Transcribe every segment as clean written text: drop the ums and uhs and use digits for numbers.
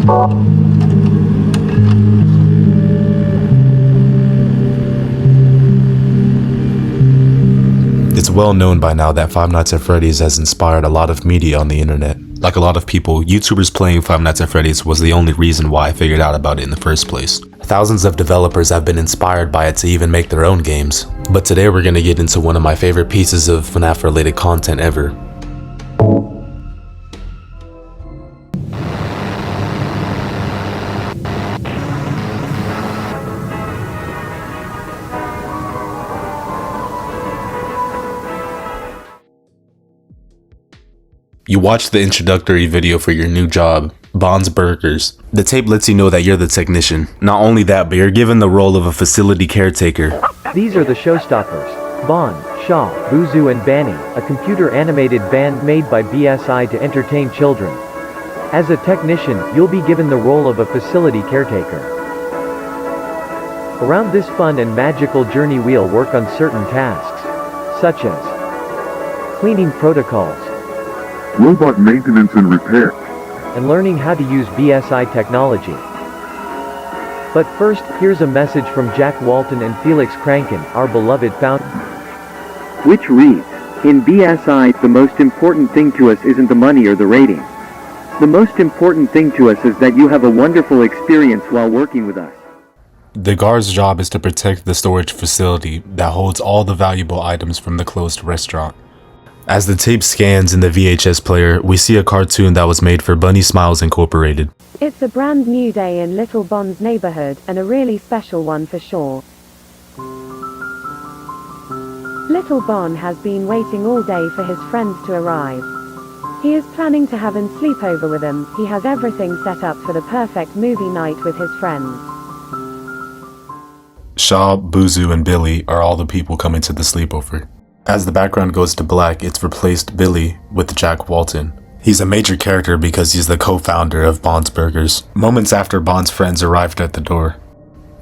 It's well known by now that Five Nights at Freddy's has inspired a lot of media on the internet. Like a lot of people, YouTubers playing Five Nights at Freddy's was the only reason why I figured out about it in the first place. Thousands of developers have been inspired by it to even make their own games. But today we're gonna get into one of my favorite pieces of FNAF related content ever. You watch the introductory video for your new job, Bond's Burgers. The tape lets you know that you're the technician. Not only that, but you're given the role of a facility caretaker. These are the showstoppers: Bond, Shaw, Buzu and Banny, a computer-animated band made by BSI to entertain children. As a technician, you'll be given the role of a facility caretaker. Around this fun and magical journey we'll work on certain tasks, such as cleaning protocols, robot maintenance and repair, and learning how to use BSI technology. But first, here's a message from Jack Walton and Felix Kranken, our beloved founder, which reads, "In BSI, the most important thing to us isn't the money or the rating. The most important thing to us is that you have a wonderful experience while working with us." The guard's job is to protect the storage facility that holds all the valuable items from the closed restaurant. As the tape scans in the VHS player, we see a cartoon that was made for Bunny Smiles Incorporated. It's a brand new day in Little Bond's neighborhood, and a really special one for sure. Little Bond has been waiting all day for his friends to arrive. He is planning to have him sleep over with him. He has everything set up for the perfect movie night with his friends. Shaw, Buzu, and Billy are all the people coming to the sleepover. As the background goes to black, it's replaced Billy with Jack Walton. He's a major character because he's the co-founder of Bond's Burgers. Moments after Bond's friends arrived at the door,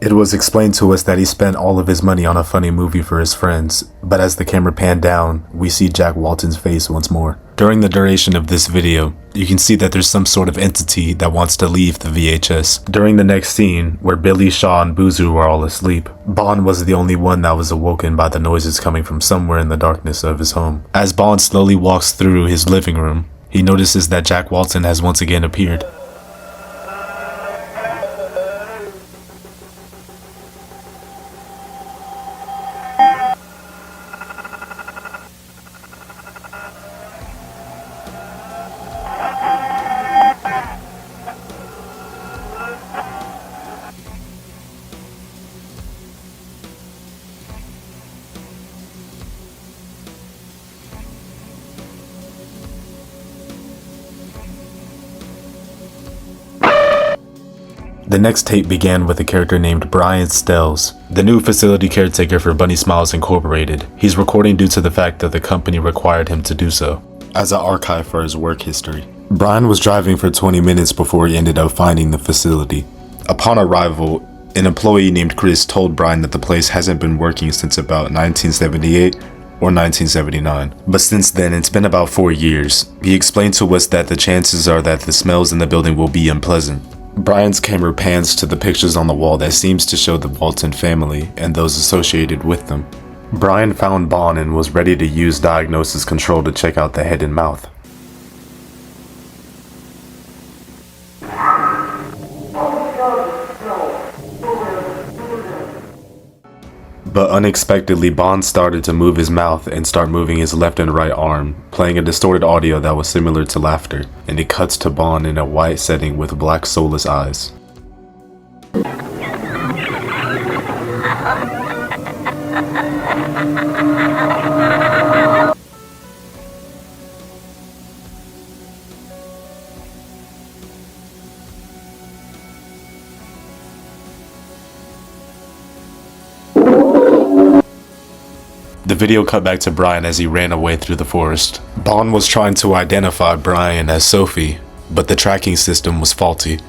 it was explained to us that he spent all of his money on a funny movie for his friends, but as the camera panned down, we see Jack Walton's face once more. During the duration of this video, you can see that there's some sort of entity that wants to leave the VHS. During the next scene, where Billy, Shaw, and Buzu are all asleep, Bond was the only one that was awoken by the noises coming from somewhere in the darkness of his home. As Bond slowly walks through his living room, he notices that Jack Walton has once again appeared. The next tape began with a character named Brian Stells, the new facility caretaker for Bunny Smiles Incorporated. He's recording due to the fact that the company required him to do so, as an archive for his work history. Brian was driving for 20 minutes before he ended up finding the facility. Upon arrival, an employee named Chris told Brian that the place hasn't been working since about 1978 or 1979. But since then, it's been about 4 years. He explained to us that the chances are that the smells in the building will be unpleasant. Brian's camera pans to the pictures on the wall that seems to show the Walton family and those associated with them. Brian found Bond and was ready to use diagnosis control to check out the head and mouth. But unexpectedly, Bond started to move his mouth and start moving his left and right arm, playing a distorted audio that was similar to laughter, and it cuts to Bond in a white setting with black soulless eyes. The video cut back to Brian as he ran away through the forest. Bond was trying to identify Brian as Sophie, but the tracking system was faulty.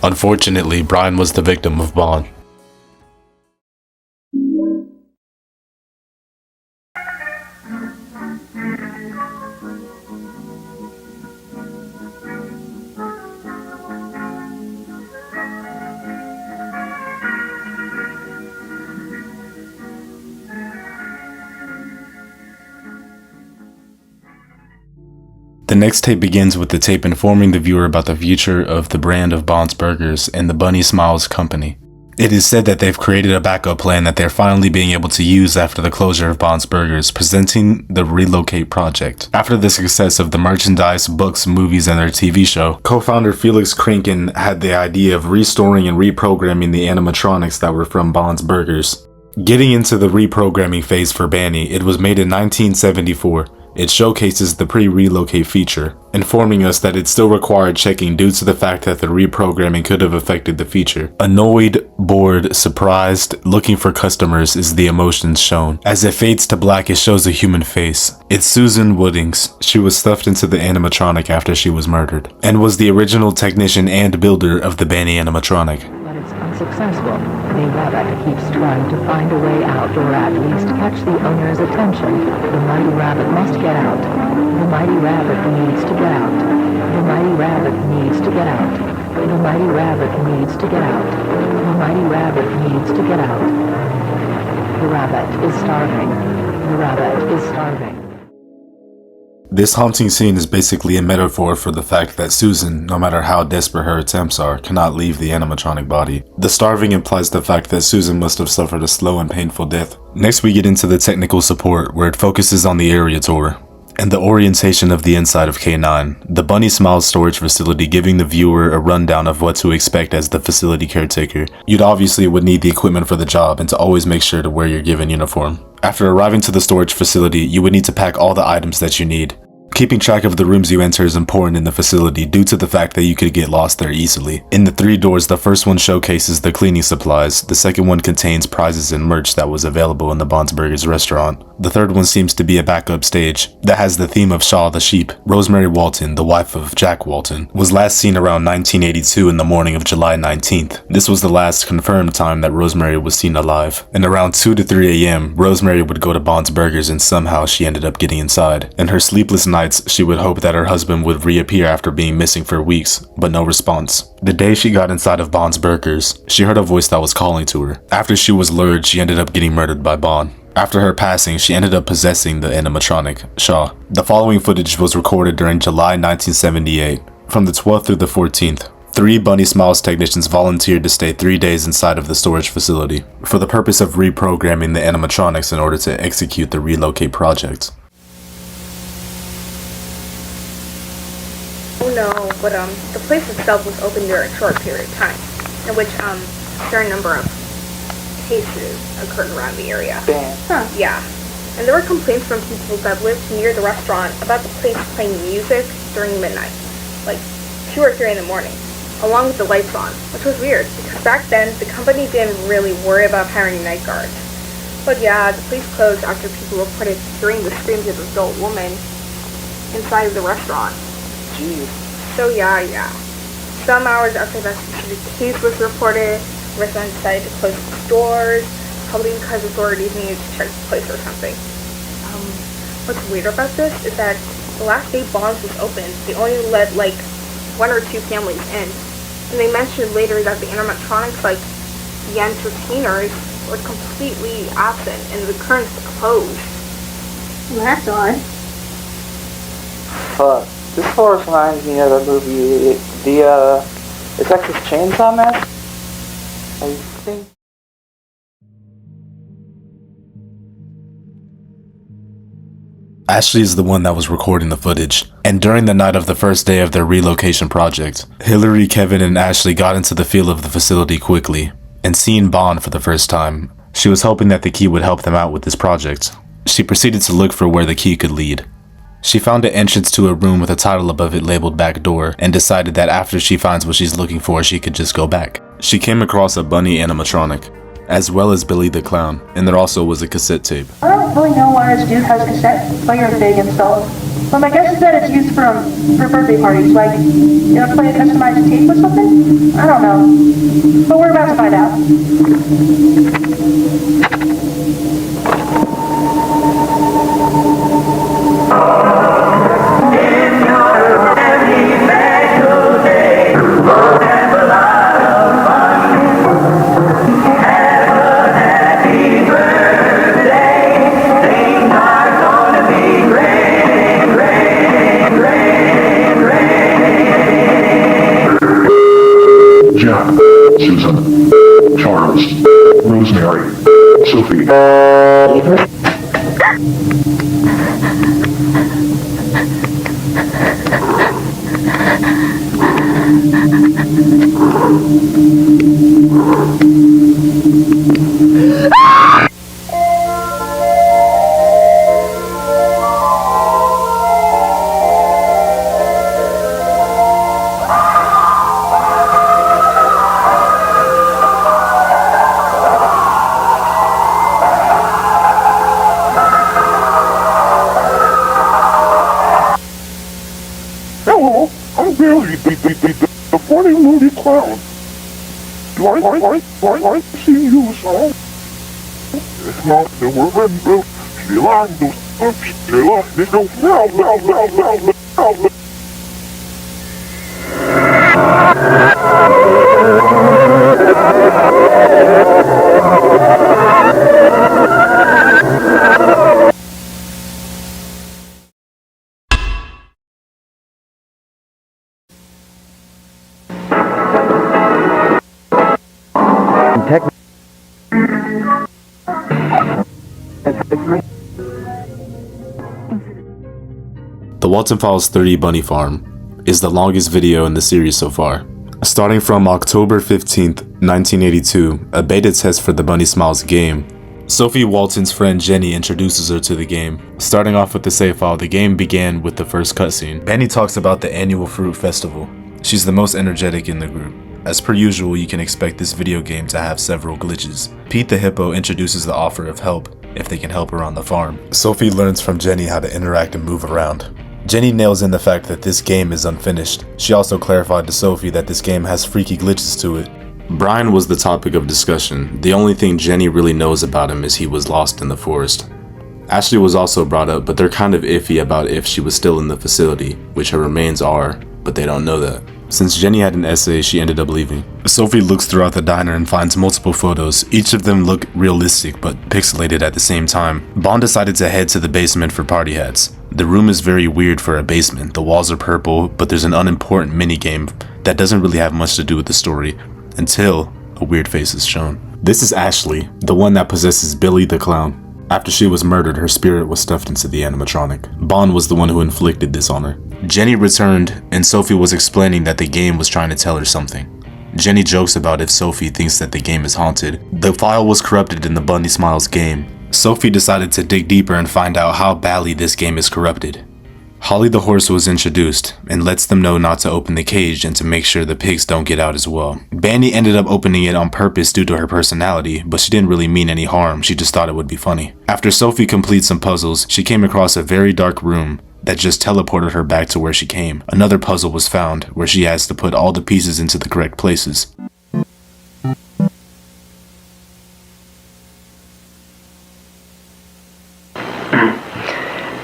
Unfortunately, Brian was the victim of Bond. The next tape begins with the tape informing the viewer about the future of the brand of Bond's Burgers and the Bunny Smiles company. It is said that they've created a backup plan that they're finally being able to use after the closure of Bond's Burgers, presenting the Relocate project. After the success of the merchandise, books, movies, and their TV show, co-founder Felix Kranken had the idea of restoring and reprogramming the animatronics that were from Bond's Burgers. Getting into the reprogramming phase for Banny, it was made in 1974. It showcases the pre-relocate feature, informing us that it still required checking due to the fact that the reprogramming could have affected the feature. Annoyed, bored, surprised, looking for customers is the emotions shown. As it fades to black, it shows a human face. It's Susan Woodings. She was stuffed into the animatronic after she was murdered, and was the original technician and builder of the Banny animatronic. But it's unsuccessful. The rabbit keeps trying to find a way out, or at least catch the owner's attention. The mighty rabbit must get out. The mighty rabbit needs to get out. The mighty rabbit needs to get out. The mighty rabbit needs to get out. The mighty rabbit needs to get out. The rabbit is starving. The rabbit is starving. This haunting scene is basically a metaphor for the fact that Susan, no matter how desperate her attempts are, cannot leave the animatronic body. The starving implies the fact that Susan must have suffered a slow and painful death. Next we get into the technical support, where it focuses on the area tour and the orientation of the inside of K9, the Bunny Smiles storage facility, giving the viewer a rundown of what to expect as the facility caretaker. You'd obviously would need the equipment for the job, and to always make sure to wear your given uniform. After arriving to the storage facility, you would need to pack all the items that you need. Keeping track of the rooms you enter is important in the facility due to the fact that you could get lost there easily. In the 3 doors, the first one showcases the cleaning supplies, the second one contains prizes and merch that was available in the Bond's Burgers restaurant. The third one seems to be a backup stage that has the theme of Shaw the sheep. Rosemary Walton, the wife of Jack Walton, was last seen around 1982 in the morning of July 19th. This was the last confirmed time that Rosemary was seen alive. And around 2 to 3 a.m., Rosemary would go to Bond's Burgers and somehow she ended up getting inside. In her sleepless nights, she would hope that her husband would reappear after being missing for weeks, but no response. The day she got inside of Bond's Burgers, she heard a voice that was calling to her. After she was lured, she ended up getting murdered by Bond. After her passing, she ended up possessing the animatronic, Shaw. The following footage was recorded during July 1978. From the 12th through the 14th, 3 Bunny Smiles technicians volunteered to stay 3 days inside of the storage facility for the purpose of reprogramming the animatronics in order to execute the Relocate project. No, but the place itself was open during a short period of time, in which certain number of cases occurred around the area. Damn. Huh. Yeah. And there were complaints from people that lived near the restaurant about the place playing music during midnight, like 2 or 3 in the morning, along with the lights on, which was weird, because back then the company didn't really worry about hiring night guards. But yeah, the place closed after people reported hearing the screams of an adult woman inside of the restaurant. Jeez. So yeah. Some hours after that specific case was reported, residents decided to close the stores, probably because authorities needed to check the place or something. What's weird about this is that the last day Bond's was open, they only let like 1 or 2 families in. And they mentioned later that the animatronics, like the entertainers, were completely absent and the curtains were closed. Well, that's odd. Fuck. This forest reminds me of the movie, the Texas Chainsaw Massacre, I think. Ashley is the one that was recording the footage, and during the night of the first day of their relocation project, Hillary, Kevin, and Ashley got into the feel of the facility quickly, and seeing Bond for the first time, she was hoping that the key would help them out with this project. She proceeded to look for where the key could lead. She found an entrance to a room with a title above it labeled back door, and decided that after she finds what she's looking for, she could just go back. She came across a bunny animatronic. as well as Billy the Clown, and there also was a cassette tape. I don't really know why this dude has a cassette player thing installed, but my guess is that it's used for birthday parties, like, you know, play a customized tape or something? I don't know. But we're about to find out. Jack, Susan, Charles, Rosemary, Sophie. Hello, I'm Billy, the funny moody clown. Do I see you a song? If not, then we're ready, bro. The Walten Files 30 Bunny Farm is the longest video in the series so far. Starting from October 15th, 1982, a beta test for the Bunny Smiles game, Sophie Walton's friend Jenny introduces her to the game. Starting off with the save file, the game began with the first cutscene. Benny talks about the annual fruit festival. She's the most energetic in the group. As per usual, you can expect this video game to have several glitches. Pete the Hippo introduces the offer of help if they can help her on the farm. Sophie learns from Jenny how to interact and move around. Jenny nails in the fact that this game is unfinished. She also clarified to Sophie that this game has freaky glitches to it. Brian was the topic of discussion. The only thing Jenny really knows about him is he was lost in the forest. Ashley was also brought up, but they're kind of iffy about if she was still in the facility, which her remains are, but they don't know that. Since Jenny had an essay, she ended up leaving. Sophie looks throughout the diner and finds multiple photos. Each of them look realistic, but pixelated at the same time. Bond decided to head to the basement for party hats. The room is very weird for a basement. The walls are purple, but there's an unimportant minigame that doesn't really have much to do with the story, until a weird face is shown. This is Ashley, the one that possesses Billy the Clown. After she was murdered, her spirit was stuffed into the animatronic. Bond was the one who inflicted this on her. Jenny returned, and Sophie was explaining that the game was trying to tell her something. Jenny jokes about if Sophie thinks that the game is haunted. The file was corrupted in the Bunny Smiles game. Sophie decided to dig deeper and find out how badly this game is corrupted. Holly the horse was introduced and lets them know not to open the cage and to make sure the pigs don't get out as well. Bandy ended up opening it on purpose due to her personality, but she didn't really mean any harm, she just thought it would be funny. After Sophie completes some puzzles, she came across a very dark room that just teleported her back to where she came. Another puzzle was found where she has to put all the pieces into the correct places.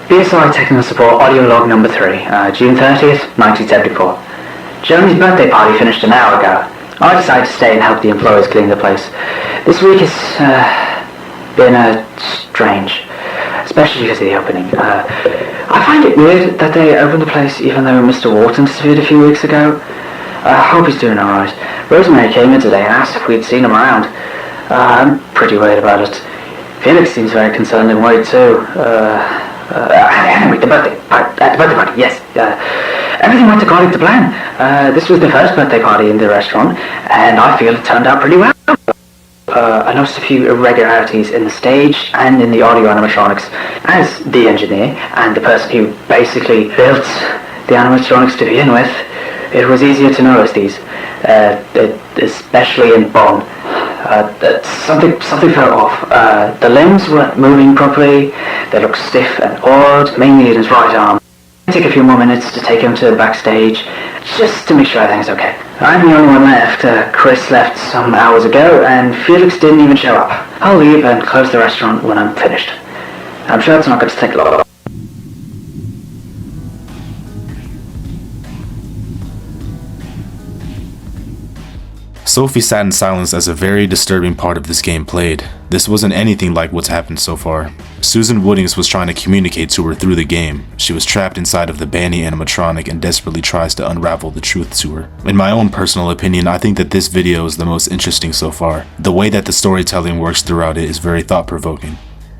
BSI Technical Support Audio Log Number 3, June 30th, 1974. Jeremy's birthday party finished an hour ago. I decided to stay and help the employees clean the place. This week has been strange, especially because of the opening. I find it weird that they opened the place even though Mr. Wharton disappeared a few weeks ago. I hope he's doing alright. Rosemary came in today and asked if we'd seen him around. I'm pretty worried about it. Felix seems very concerned and worried too. Anyway, the birthday party, yes. Everything went according to plan. This was the first birthday party in the restaurant, and I feel it turned out pretty well. I noticed a few irregularities in the stage and in the audio animatronics. As the engineer and the person who basically built the animatronics to begin with, it was easier to notice these, especially in Bond. Something felt off. The limbs weren't moving properly. They looked stiff and odd, mainly in his right arm. It took a few more minutes to take him to the backstage, just to make sure everything's okay. I'm the only one left. Chris left some hours ago, and Felix didn't even show up. I'll leave and close the restaurant when I'm finished. I'm sure it's not going to take long. Sophie sat in silence as a very disturbing part of this game played. This wasn't anything like what's happened so far. Susan Woodings was trying to communicate to her through the game. She was trapped inside of the Banny animatronic and desperately tries to unravel the truth to her. In my own personal opinion, I think that this video is the most interesting so far. The way that the storytelling works throughout it is very thought-provoking,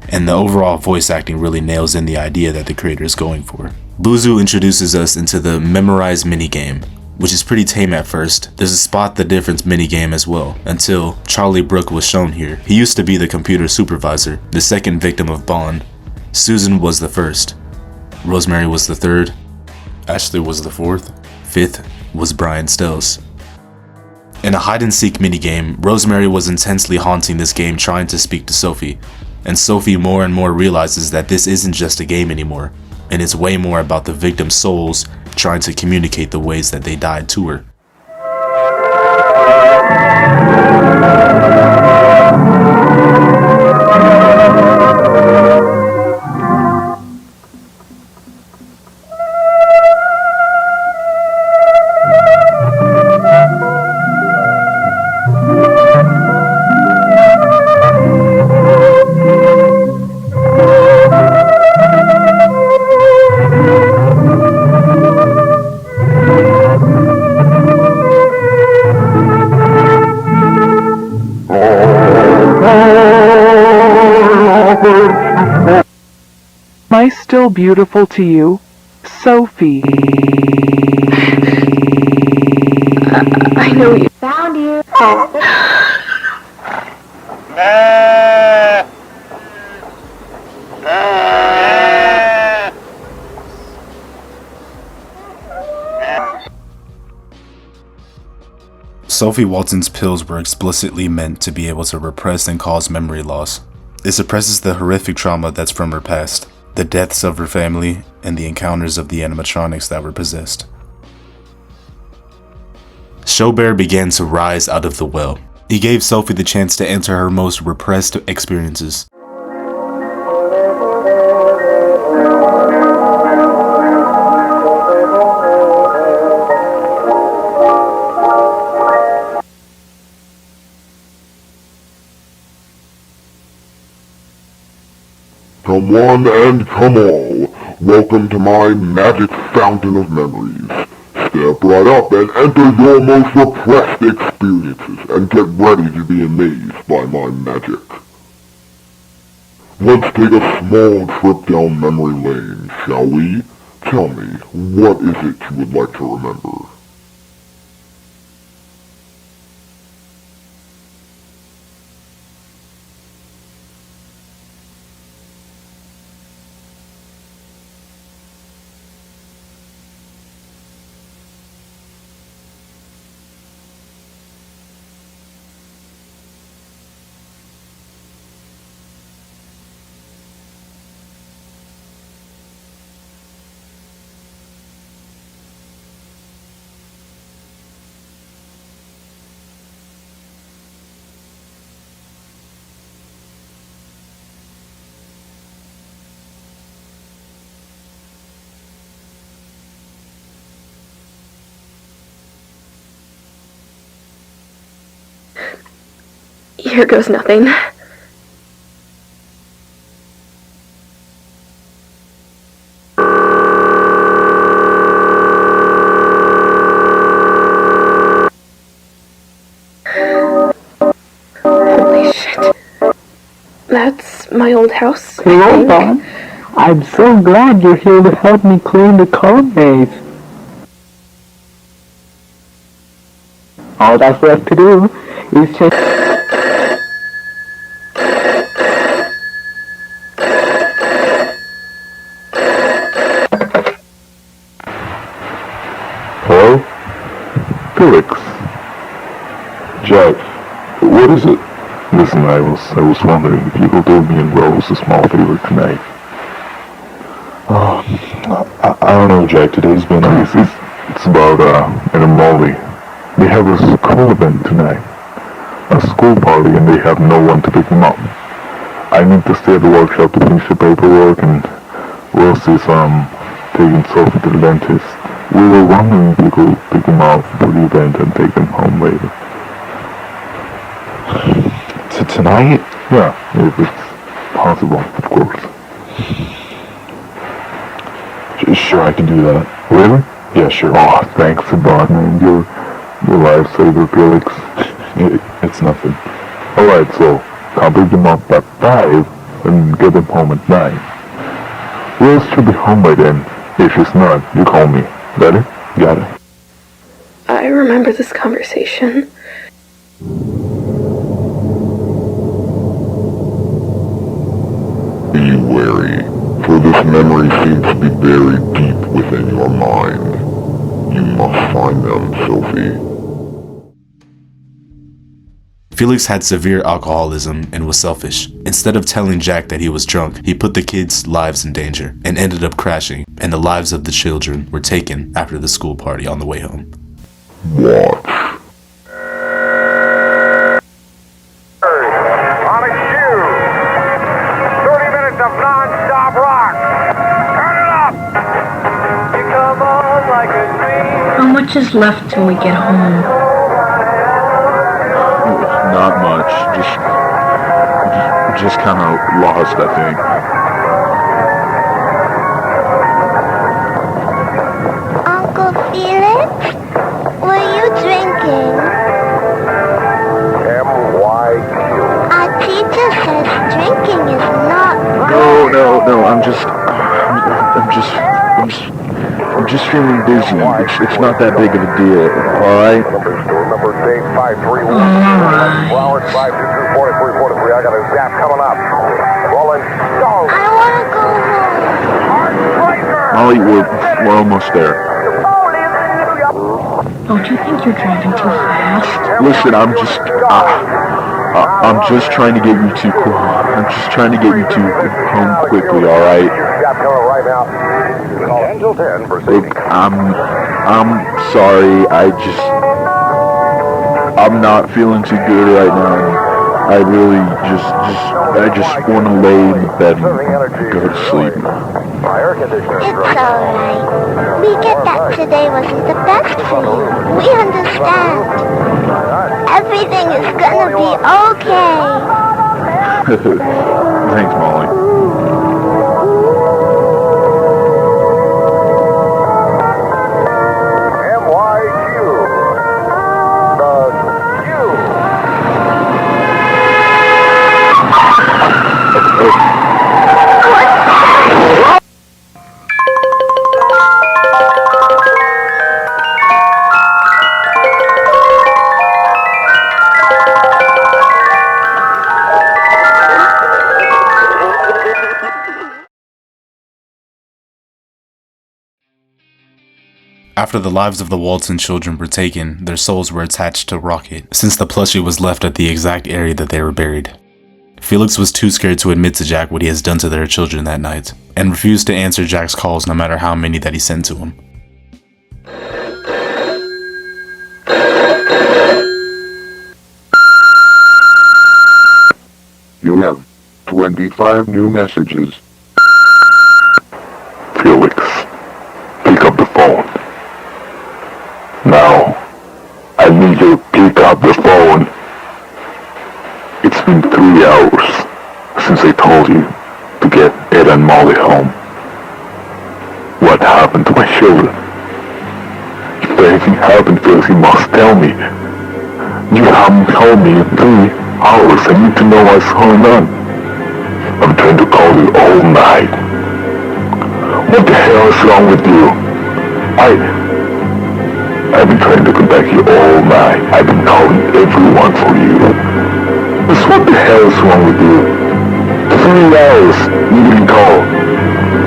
and the overall voice acting really nails in the idea that the creator is going for. Buzu introduces us into the Memorize minigame, which is pretty tame at first. There's a Spot the Difference minigame as well, until Charlie Brooke was shown here. He used to be the computer supervisor, the second victim of Bond. Susan was the first. Rosemary was the third. Ashley was the fourth. Fifth was Brian Stills. In a hide-and-seek minigame, Rosemary was intensely haunting this game trying to speak to Sophie, and Sophie more and more realizes that this isn't just a game anymore, and it's way more about the victim's souls trying to communicate the ways that they died to her. Am I still beautiful to you, Sophie? I know you. Found you. Sophie Walton's pills were explicitly meant to be able to repress and cause memory loss. It suppresses the horrific trauma that's from her past, the deaths of her family, and the encounters of the animatronics that were possessed. Showbear began to rise out of the well. He gave Sophie the chance to enter her most repressed experiences. Come one and come all, welcome to my magic fountain of memories. Step right up and enter your most repressed experiences and get ready to be amazed by my magic. Let's take a small trip down memory lane, shall we? Tell me, what is it you would like to remember? Here goes nothing. Holy shit. That's my old house. Hello, Bob. I'm so glad you're here to help me clean the code base. All that's left to do is just... Hello? Felix. Jeff, what is it? Listen, I was wondering if you could do me and Rose a small favor tonight. I don't know, Jack. Today's been it's about Ed and Molly. They have a school event tonight, a school party, and they have no one to pick them up. I need to stay at the workshop to finish the paperwork, and Rose is taking Sophie to the dentist. We were wondering if you could pick them up for the event and take them home later. Tonight? Yeah, if it's possible, of course. Sure, I can do that. Really? Yeah, sure. Oh, thanks a lot, man. You're lifesaver, Felix. It's nothing. Alright, so I'll pick them up at 5 and get them home at 9. Rose should be home by then. If she's not, you call me. Got it? Got it. I remember this conversation. Be wary, for this memory seems to be buried deep within your mind. You must find them, Sophie. Felix had severe alcoholism and was selfish. Instead of telling Jack that he was drunk, he put the kids' lives in danger and ended up crashing, and the lives of the children were taken after the school party on the way home. Watch. On a cue. 30 minutes of non-stop rock. Turn it up. You come on like a dream. How much is left till we get home? Not much. Just kind of lost, I think. Uncle Felix, were you drinking? M-Y-Q. Our teacher says drinking is not right. No, I'm just feeling dizzy. It's not that big of a deal, alright? Number date 531. Flowers 522-4343. I got a zap coming up. Rolling. I want to go home. Molly, we're almost there. Don't you think you're driving too fast? Listen, I'm just trying to get you to home quickly, alright? Look, I'm sorry, I'm not feeling too good right now. I really I just want to lay in the bed and go to sleep. It's alright. We get that today wasn't the best for you. We understand. Everything is gonna be okay. Thanks, Molly. After the lives of the Walton children were taken, their souls were attached to Rocket, since the plushie was left at the exact area that they were buried. Felix was too scared to admit to Jack what he has done to their children that night, and refused to answer Jack's calls no matter how many that he sent to him. You have 25 new messages. Felix, pick up the phone. Now, I need you to pick up the phone. It's been 3 hours since I told you to get Ed and Molly home. What happened to my children? If anything happened, Felix, you must tell me. You haven't told me in 3 hours. I need to know what's going on. I'm trying to call you all night. What the hell is wrong with you? I've been trying to contact you all night. I've been calling everyone for you. Just what the hell is wrong with you? 3 hours, you didn't call.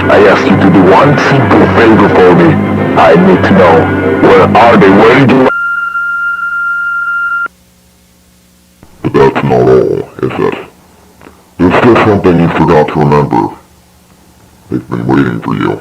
I asked you to do one simple favor for me. I need to know, where are they? Where did you... But that's not all. As remember, they've been waiting for you.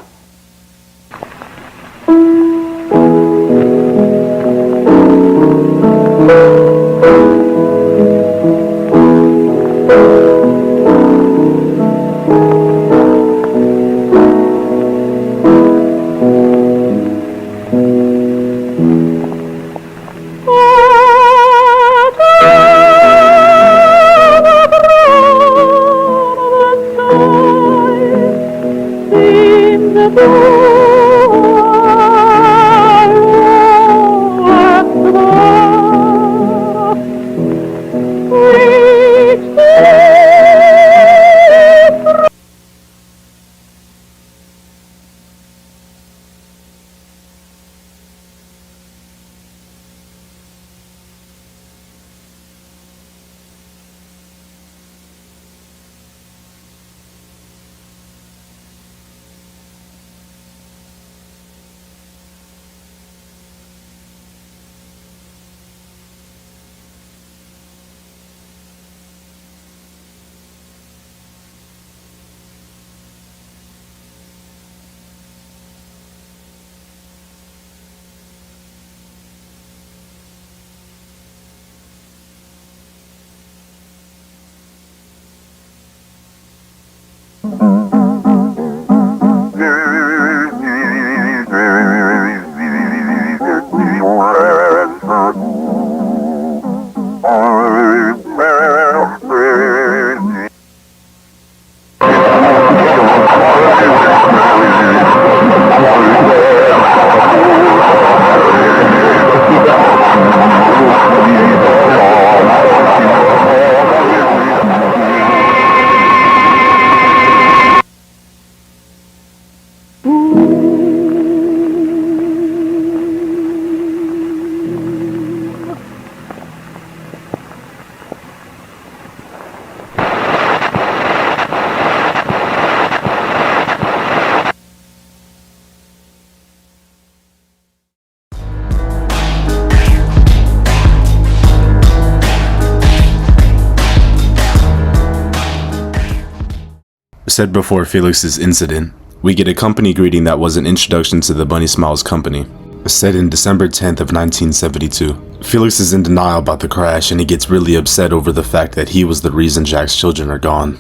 Said before Felix's incident, we get a company greeting that was an introduction to the Bunny Smiles company. Said in December 10th of 1972. Felix is in denial about the crash and he gets really upset over the fact that he was the reason Jack's children are gone.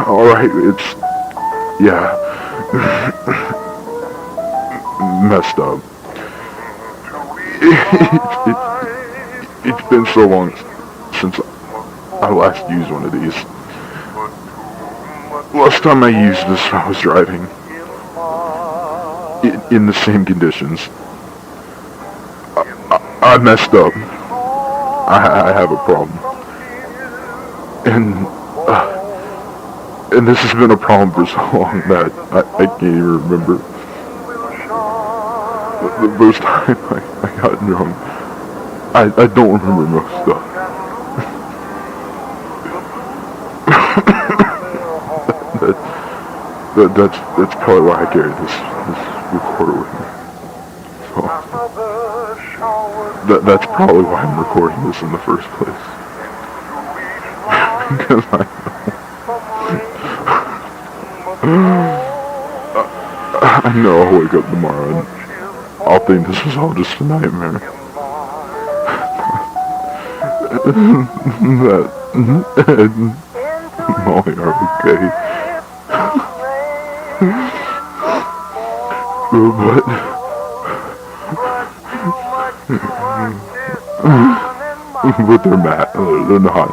Alright, it's... yeah. Messed up. It's been so long since I last used one of these. Last time I used this, I was driving. In the same conditions. I messed up. I have a problem. And this has been a problem for so long that I can't even remember. The first time I got drunk, I don't remember most stuff. That's probably why I carry this recorder with me. So, that's probably why I'm recording this in the first place. Because I know I'll wake up tomorrow and I'll think this was all just a nightmare. That Molly are okay. But they're mad. They're not.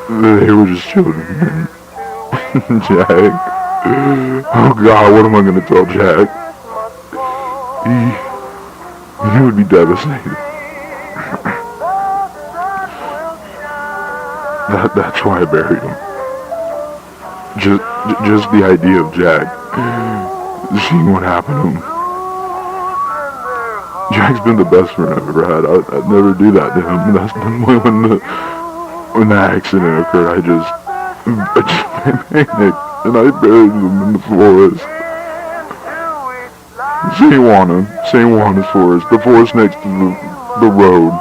They were just children. Jack. Oh God, what am I gonna tell Jack? He would be devastated. That's why I buried him. Just the idea of Jack seeing what happened to him. Jack's been the best friend I've ever had. I'd never do that to him. That's when the accident occurred. I just and I buried them in the forest. St. Juana's forest, the forest next to the road.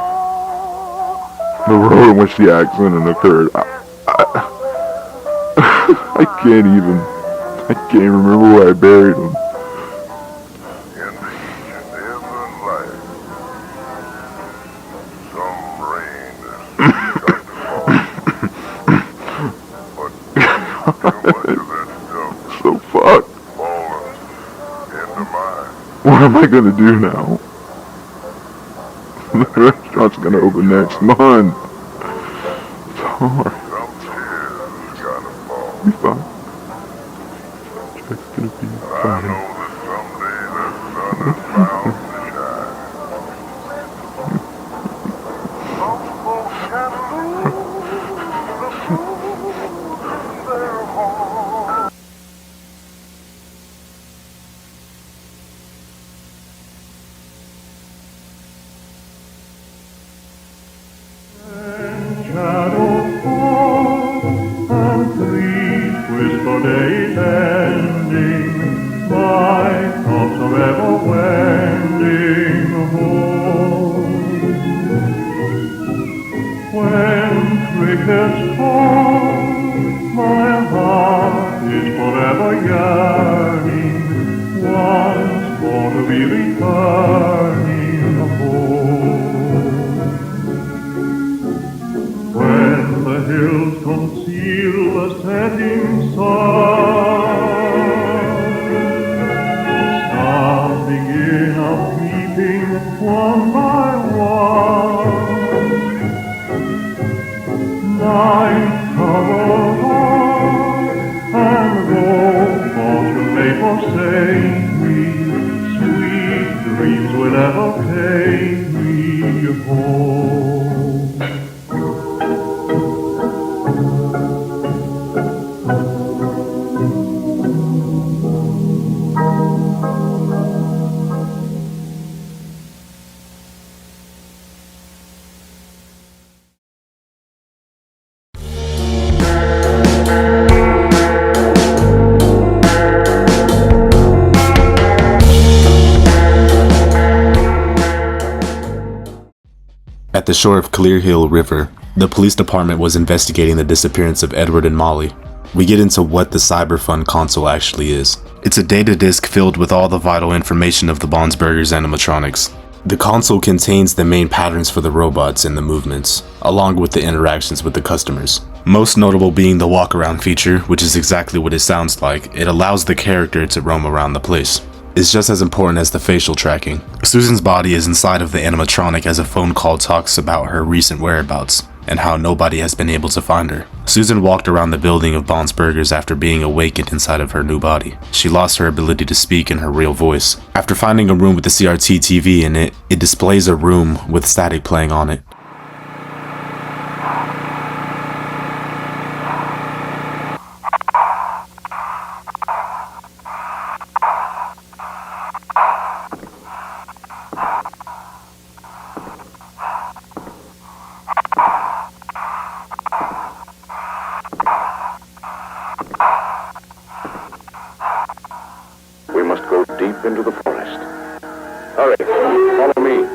The road in which the accident occurred. I can't remember where I buried them. So fucked. What am I gonna do now? The restaurant's gonna open next month. It's hard. Be fine. It's gonna be fine. At the shore of Clear Hill River, the police department was investigating the disappearance of Edward and Molly. We get into what the Cyberfun console actually is. It's a data disk filled with all the vital information of the Bonsberger's animatronics. The console contains the main patterns for the robots and the movements, along with the interactions with the customers. Most notable being the walk-around feature, which is exactly what it sounds like. It allows the character to roam around the place. It's just as important as the facial tracking. Susan's body is inside of the animatronic as a phone call talks about her recent whereabouts, and how nobody has been able to find her. Susan walked around the building of Bonsberger's after being awakened inside of her new body. She lost her ability to speak in her real voice. After finding a room with a CRT TV in it, it displays a room with static playing on it. Into the forest. Hurry, follow me.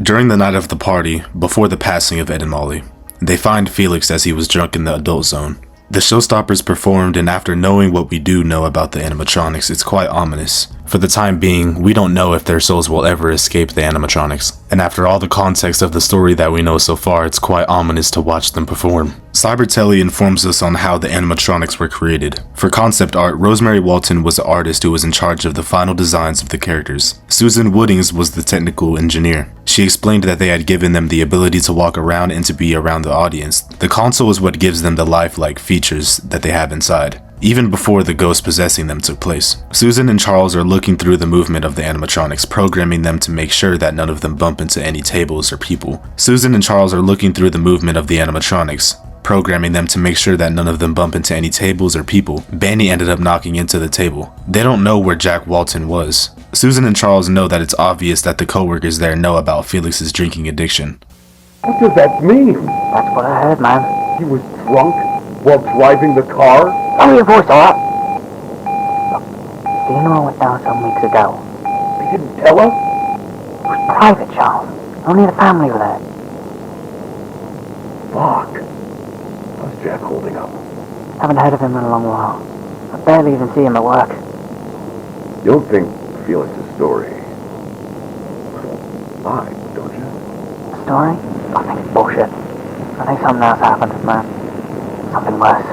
During the night of the party, before the passing of Ed and Molly, they find Felix as he was drunk in the adult zone. The showstoppers performed, and after knowing what we do know about the animatronics, it's quite ominous. For the time being, we don't know if their souls will ever escape the animatronics, and after all the context of the story that we know so far, it's quite ominous to watch them perform. Cybertelly informs us on how the animatronics were created. For concept art, Rosemary Walton was the artist who was in charge of the final designs of the characters. Susan Woodings was the technical engineer. She explained that they had given them the ability to walk around and to be around the audience. The console is what gives them the lifelike features that they have inside, even before the ghost possessing them took place. Susan and Charles are looking through the movement of the animatronics, programming them to make sure that none of them bump into any tables or people. Susan and Charles are looking through the movement of the animatronics, programming them to make sure that none of them bump into any tables or people. Banny ended up knocking into the table. They don't know where Jack Walton was. Susan and Charles know that it's obvious that the co-workers there know about Felix's drinking addiction. What does that mean? That's what I heard, man. He was drunk while driving the car? Lower your voice, alright? Look, do you know what down some weeks ago? They didn't tell us? It was private, Charles. Only the family were there. Fuck. How's Jack holding up? Haven't heard of him in a long while. I barely even see him at work. You don't think Felix's story lied, don't you? Story? I think it's bullshit. I think something else happened, man. Something worse.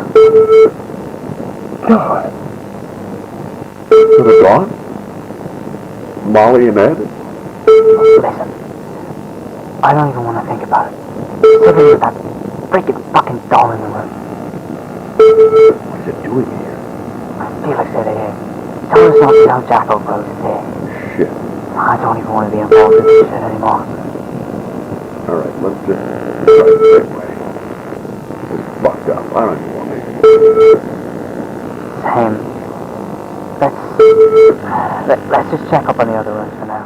God. So they're gone? Molly and Ed? Listen. I don't even want to think about it. Living with that freaking fucking doll in the room. What's it doing here? Felix said it is. He told us not to tell Jacko Rose is here. Shit. I don't even want to be involved in this shit anymore. Alright, let's just try the same way. It's fucked up. I don't even want to. Same. Let's just check up on the other rooms for now.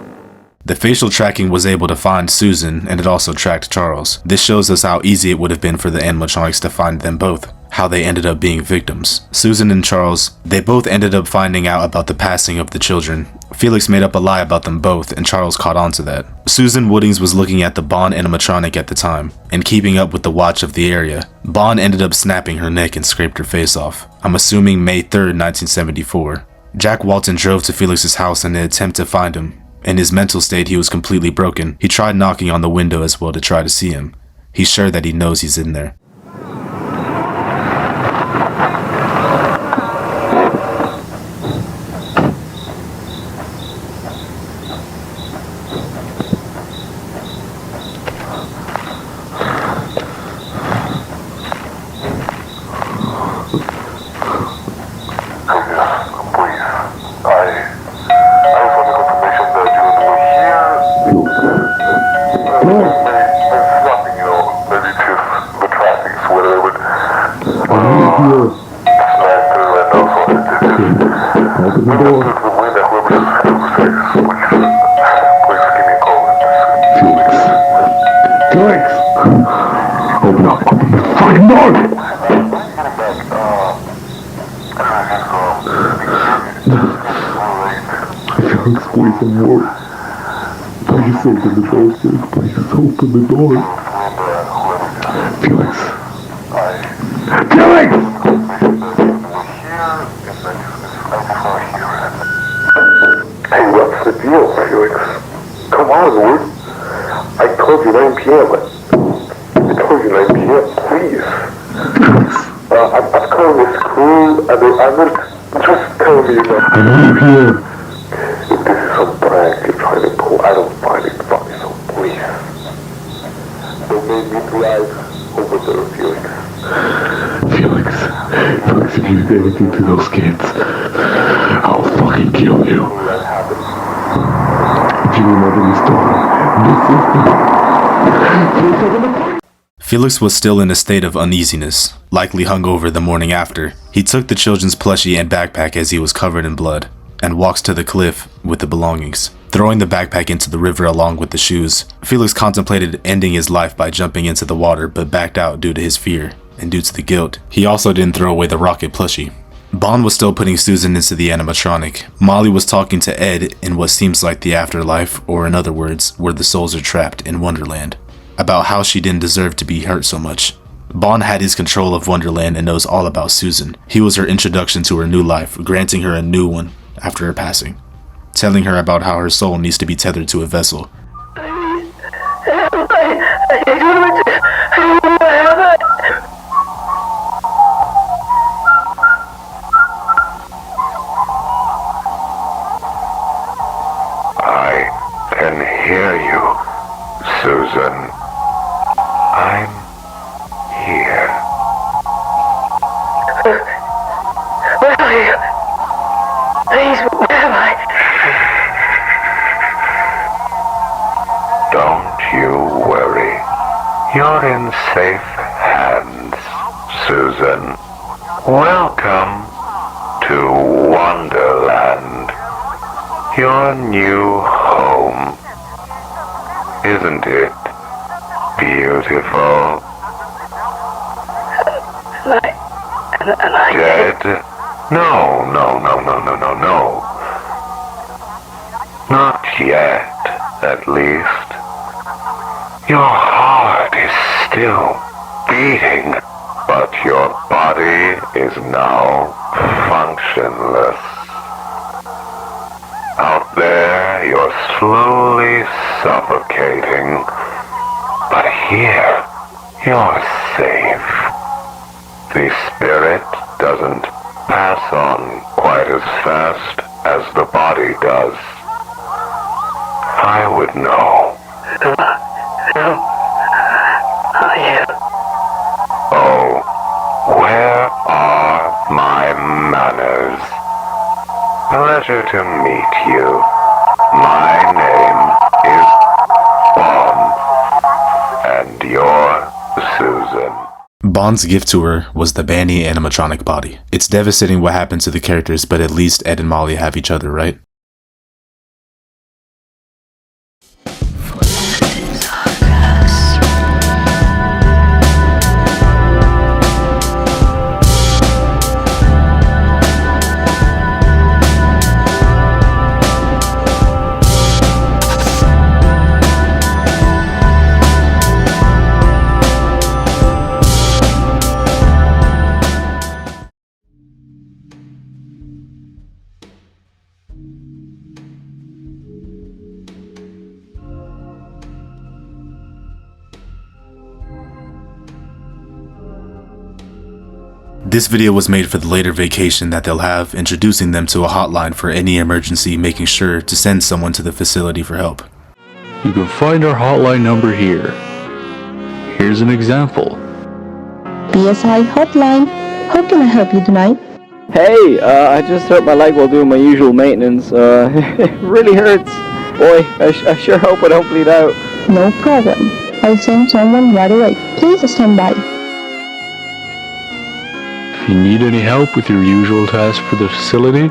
The facial tracking was able to find Susan, and it also tracked Charles. This shows us how easy it would have been for the animatronics to find them both, how they ended up being victims. Susan and Charles, they both ended up finding out about the passing of the children. Felix made up a lie about them both, and Charles caught on to that. Susan Woodings was looking at the Bond animatronic at the time, and keeping up with the watch of the area. Bond ended up snapping her neck and scraped her face off. I'm assuming May 3rd, 1974. Jack Walton drove to Felix's house in an attempt to find him. In his mental state, he was completely broken. He tried knocking on the window as well to try to see him. He's sure that he knows he's in there. Felix! Open up! Open the fucking door! Felix, please, I'm worried. Please open the door, Felix. Please open the door. Felix! Felix! Hey, what's the deal, Felix? Come on, Wood. I told you 9 p.m. I told you 9 p.m. Please. I've called this crew, and I'm not just telling you that. I know you're here. If this is some prank you're trying to pull, I don't find it funny, so please. Don't make me drive over there, Felix. Felix, if you do anything to those kids, I'll fucking kill you. If you remember this story, this is the... Felix was still in a state of uneasiness, likely hungover the morning after. He took the children's plushie and backpack as he was covered in blood, and walks to the cliff with the belongings, throwing the backpack into the river along with the shoes. Felix contemplated ending his life by jumping into the water, but backed out due to his fear, and due to the guilt. He also didn't throw away the rocket plushie. Bond was still putting Susan into the animatronic. Molly was talking to Ed in what seems like the afterlife, or in other words, where the souls are trapped in Wonderland, about how she didn't deserve to be hurt so much. Bond had his control of Wonderland and knows all about Susan. He was her introduction to her new life, granting her a new one after her passing. telling her about how her soul needs to be tethered to a vessel. I can hear you, Susan. I'm here. Where are you? Please, where am I? Don't you worry. You're in safe hands, Susan. Welcome to Wonderland. Your new home. Isn't it beautiful? Am I dead? No. Not yet, at least. Your heart is still beating, but your body is now functionless. Out there, you're slowly suffocating, but here, you're safe. The spirit doesn't pass on quite as fast as the body does. I would know. Who are you? Oh, where are my manners? Pleasure to meet you. My name is Bond, and you're Susan. Bond's gift to her was the Banny animatronic body. It's devastating what happened to the characters, but at least Ed and Molly have each other, right? This video was made for the later vacation that they'll have, introducing them to a hotline for any emergency, making sure to send someone to the facility for help. You can find our hotline number here. Here's an example. BSI hotline. How can I help you tonight? Hey, I just hurt my leg while doing my usual maintenance. It really hurts. Boy, I sure hope I don't bleed out. No problem. I'll send someone right away. Please stand by. If you need any help with your usual task for the facility,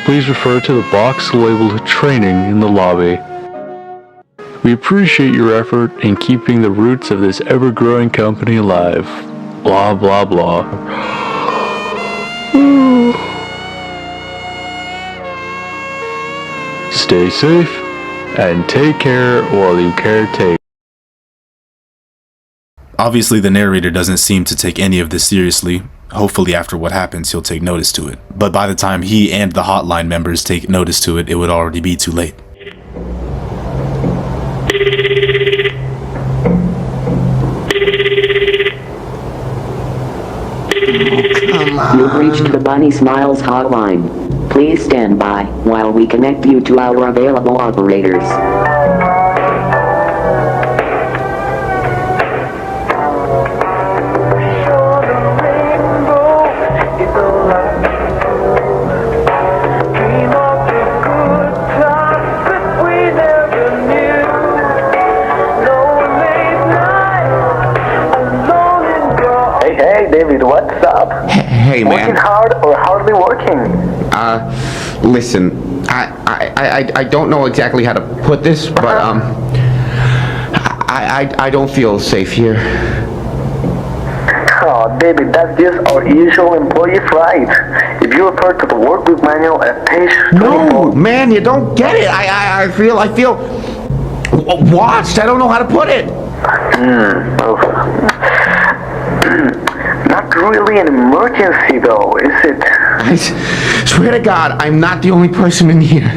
please refer to the box labeled Training in the lobby. We appreciate your effort in keeping the roots of this ever-growing company alive. Blah blah blah. Stay safe and take care while you caretake. Obviously, the narrator doesn't seem to take any of this seriously. Hopefully after what happens, he'll take notice to it. But by the time he and the hotline members take notice to it, it would already be too late. You've reached the Bunny Smiles hotline. Please stand by while we connect you to our available operators. David, what's up? Hey, man. Working hard or hardly working? Listen, I don't know exactly how to put this, but, I don't feel safe here. Oh, David, that's just our usual employee fright. If you refer to the workbook manual at page 24... No, man, you don't get it. I feel watched. I don't know how to put it. Not really an emergency, though, is it? I swear to God, I'm not the only person in here.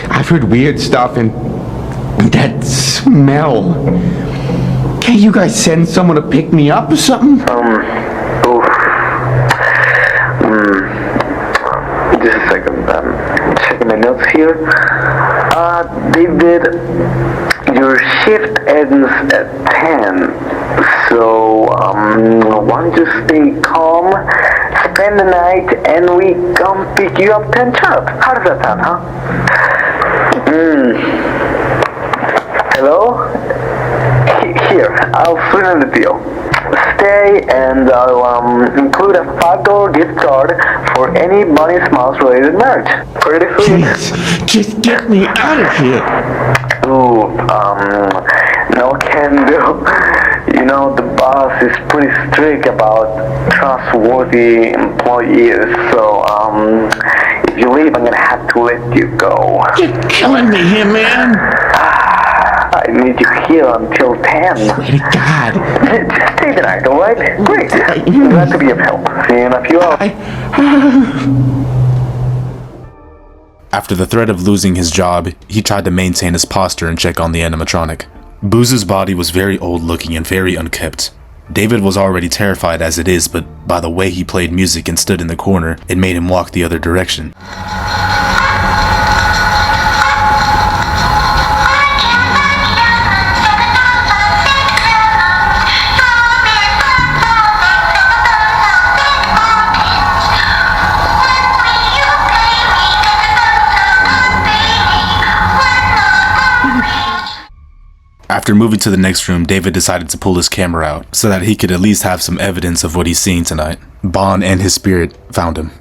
I've heard weird stuff and that smell. Can't you guys send someone to pick me up or something? Just a second, checking my notes here. David, your shift ends at 10, so, why don't you stay calm, spend the night, and we come pick you up 10 sharp. How does that sound, huh? Hello? Here, I'll sweeten the deal. Stay, and I'll include a $5 gift card for any Bunny Smiles related merch. Pretty sweet. Just get me out of here. Ooh, no can do. You know, the boss is pretty strict about trustworthy employees, so, if you leave, I'm gonna have to let you go. You're killing me here, man. I need you here until 10. Swear to God. Just stay the night, alright? Great. Glad to be of help. See you in a few hours. After the threat of losing his job, he tried to maintain his posture and check on the animatronic. Booze's body was very old looking and very unkempt. David was already terrified as it is, but by the way he played music and stood in the corner, it made him walk the other direction. After moving to the next room, David decided to pull his camera out so that he could at least have some evidence of what he's seen tonight. Bond and his spirit found him.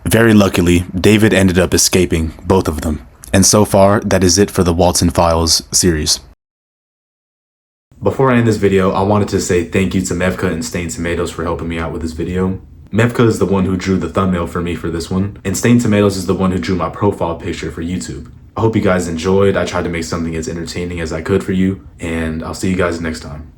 Very luckily, David ended up escaping both of them. And so far, that is it for the Walten Files series. Before I end this video, I wanted to say thank you to Mevka and Stained Tomatoes for helping me out with this video. Mevka is the one who drew the thumbnail for me for this one, and Stained Tomatoes is the one who drew my profile picture for YouTube. I hope you guys enjoyed. I tried to make something as entertaining as I could for you, and I'll see you guys next time.